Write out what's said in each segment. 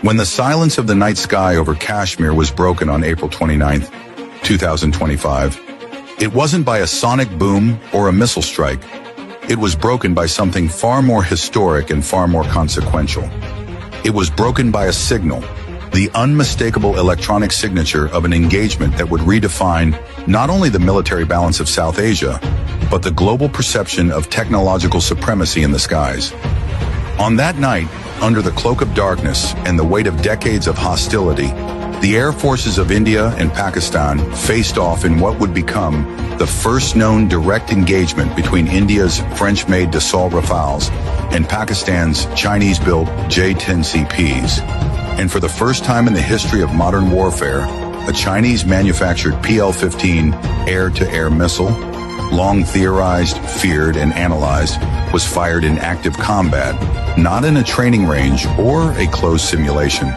When the silence of the night sky over Kashmir was broken on April 29, 2025, it wasn't by a sonic boom or a missile strike. It was broken by something far more historic and far more consequential. It was broken by a signal, the unmistakable electronic signature of an engagement that would redefine not only the military balance of South Asia, but the global perception of technological supremacy in the skies. On that night, under the cloak of darkness and the weight of decades of hostility, the air forces of India and Pakistan faced off in what would become the first known direct engagement between India's French-made Dassault Rafales and Pakistan's Chinese-built J-10CPs. And for the first time in the history of modern warfare, a Chinese-manufactured PL-15 air-to-air missile, long theorized, feared, and analyzed, was fired in active combat, not in a training range or a closed simulation,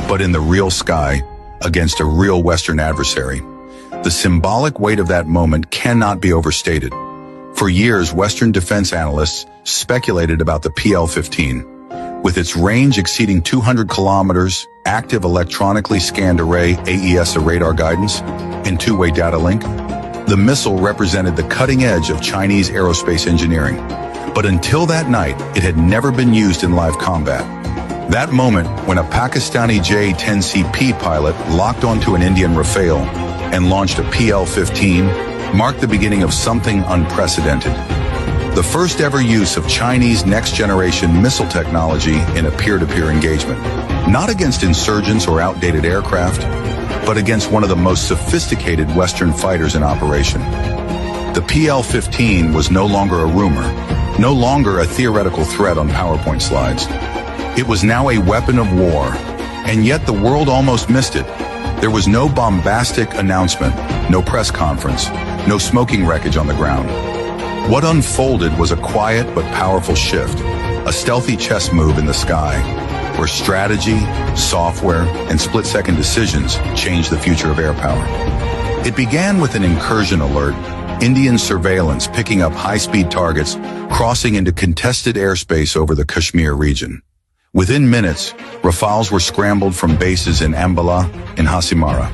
but in the real sky against a real Western adversary. The symbolic weight of that moment cannot be overstated. For years, Western defense analysts speculated about the PL-15. With its range exceeding 200 kilometers, active electronically scanned array AESA radar guidance, and two-way data link, the missile represented the cutting edge of Chinese aerospace engineering. But until that night, it had never been used in live combat. That moment, when a Pakistani J-10CP pilot locked onto an Indian Rafale and launched a PL-15, marked the beginning of something unprecedented. The first ever use of Chinese next-generation missile technology in a peer-to-peer engagement. Not against insurgents or outdated aircraft, but against one of the most sophisticated Western fighters in operation. The PL-15 was no longer a rumor, no longer a theoretical threat on PowerPoint slides. It was now a weapon of war, and yet the world almost missed it. There was no bombastic announcement, no press conference, no smoking wreckage on the ground. What unfolded was a quiet but powerful shift, a stealthy chess move in the sky, where strategy, software, and split-second decisions changed the future of air power. It began with an incursion alert, Indian surveillance picking up high-speed targets crossing into contested airspace over the Kashmir region. Within minutes, Rafales were scrambled from bases in Ambala and Hasimara.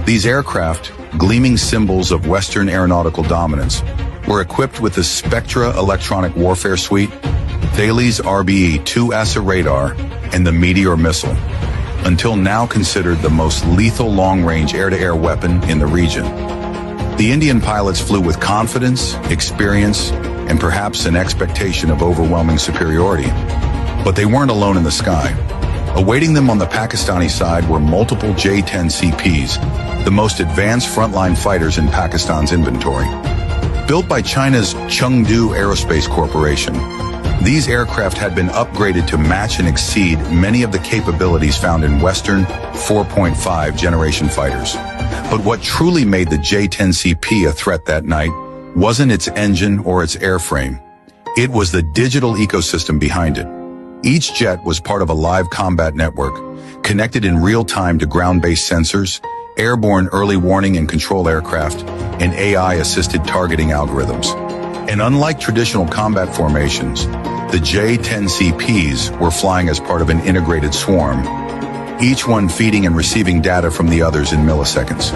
These aircraft, gleaming symbols of Western aeronautical dominance, were equipped with the Spectra electronic warfare suite, Thales RBE-2 ASA radar, and the Meteor missile, until now considered the most lethal long-range air-to-air weapon in the region. The Indian pilots flew with confidence, experience, and perhaps an expectation of overwhelming superiority. But they weren't alone in the sky. Awaiting them on the Pakistani side were multiple J-10CPs, the most advanced frontline fighters in Pakistan's inventory. Built by China's Chengdu Aerospace Corporation, these aircraft had been upgraded to match and exceed many of the capabilities found in Western 4.5 generation fighters. But what truly made the J-10CP a threat that night wasn't its engine or its airframe. It was the digital ecosystem behind it. Each jet was part of a live combat network, connected in real time to ground-based sensors, airborne early warning and control aircraft, and AI-assisted targeting algorithms. And unlike traditional combat formations, the J-10CPs were flying as part of an integrated swarm, each one feeding and receiving data from the others in milliseconds.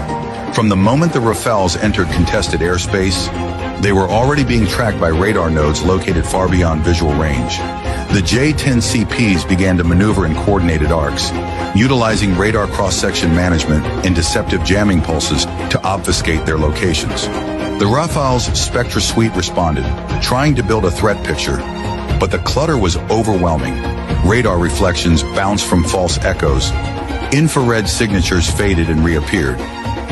From the moment the Rafales entered contested airspace, they were already being tracked by radar nodes located far beyond visual range. The J-10CPs began to maneuver in coordinated arcs, utilizing radar cross-section management and deceptive jamming pulses to obfuscate their locations. The Rafale's Spectra suite responded, trying to build a threat picture, but the clutter was overwhelming. Radar reflections bounced from false echoes. Infrared signatures faded and reappeared.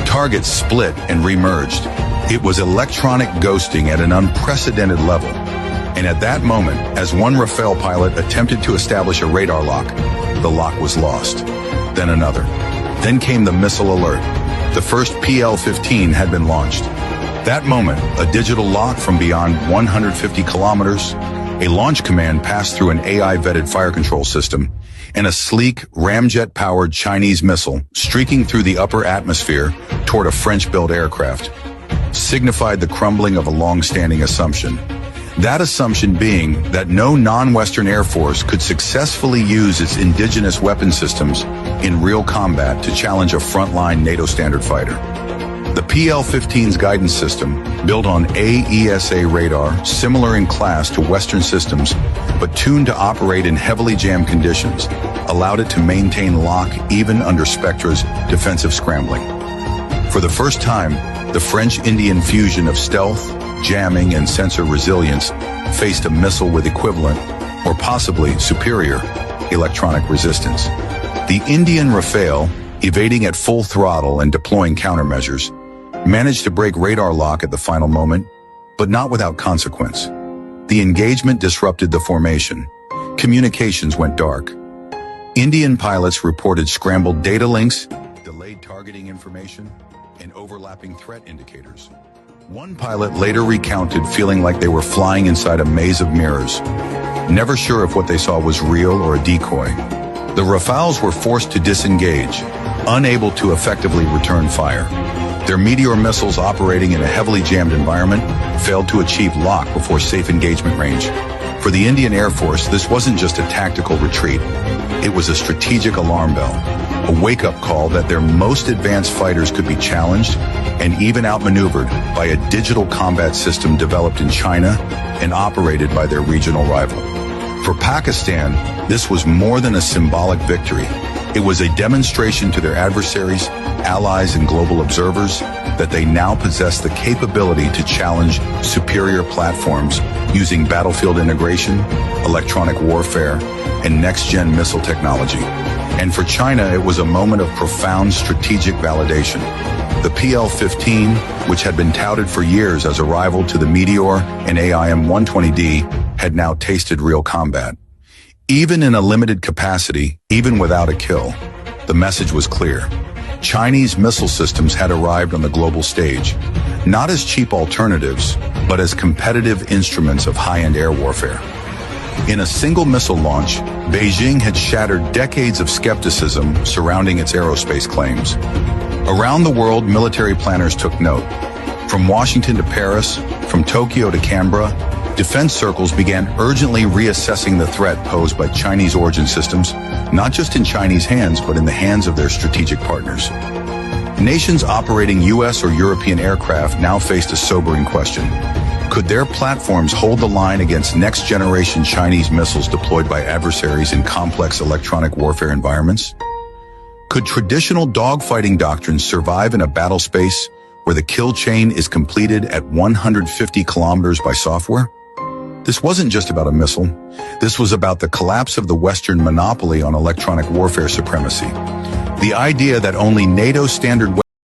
Targets split and remerged. It was electronic ghosting at an unprecedented level. And at that moment, as one Rafale pilot attempted to establish a radar lock, the lock was lost. Then another. Then came the missile alert. The first PL-15 had been launched. That moment, a digital lock from beyond 150 kilometers, a launch command passed through an AI-vetted fire control system, and a sleek, ramjet-powered Chinese missile streaking through the upper atmosphere toward a French-built aircraft signified the crumbling of a long-standing assumption. That assumption being that no non-Western air force could successfully use its indigenous weapon systems in real combat to challenge a frontline NATO standard fighter. The PL-15's guidance system, built on AESA radar, similar in class to Western systems, but tuned to operate in heavily jammed conditions, allowed it to maintain lock even under Spectra's defensive scrambling. For the first time, the French-Indian fusion of stealth, jamming, and sensor resilience faced a missile with equivalent, or possibly superior, electronic resistance. The Indian Rafale, evading at full throttle and deploying countermeasures, managed to break radar lock at the final moment, but not without consequence. The engagement disrupted the formation. Communications went dark. Indian pilots reported scrambled data links, delayed targeting information, and overlapping threat indicators. One pilot later recounted feeling like they were flying inside a maze of mirrors, never sure if what they saw was real or a decoy. The Rafales were forced to disengage, unable to effectively return fire. Their Meteor missiles operating in a heavily jammed environment failed to achieve lock before safe engagement range. For the Indian Air Force, this wasn't just a tactical retreat. It was a strategic alarm bell, a wake-up call that their most advanced fighters could be challenged and even outmaneuvered by a digital combat system developed in China and operated by their regional rival. For Pakistan, this was more than a symbolic victory. It was a demonstration to their adversaries, allies, and global observers that they now possess the capability to challenge superior platforms using battlefield integration, electronic warfare, and next-gen missile technology. And for China, it was a moment of profound strategic validation. The PL-15, which had been touted for years as a rival to the Meteor and AIM-120D, had now tasted real combat. Even in a limited capacity, even without a kill, the message was clear. Chinese missile systems had arrived on the global stage, not as cheap alternatives, but as competitive instruments of high-end air warfare. In a single missile launch, Beijing had shattered decades of skepticism surrounding its aerospace claims. Around the world, military planners took note. From Washington to Paris, from Tokyo to Canberra, defense circles began urgently reassessing the threat posed by Chinese origin systems, not just in Chinese hands, but in the hands of their strategic partners. Nations operating US or European aircraft now faced a sobering question. Could their platforms hold the line against next-generation Chinese missiles deployed by adversaries in complex electronic warfare environments? Could traditional dogfighting doctrines survive in a battle space where the kill chain is completed at 150 kilometers by software? This wasn't just about a missile. This was about the collapse of the Western monopoly on electronic warfare supremacy. The idea that only NATO standard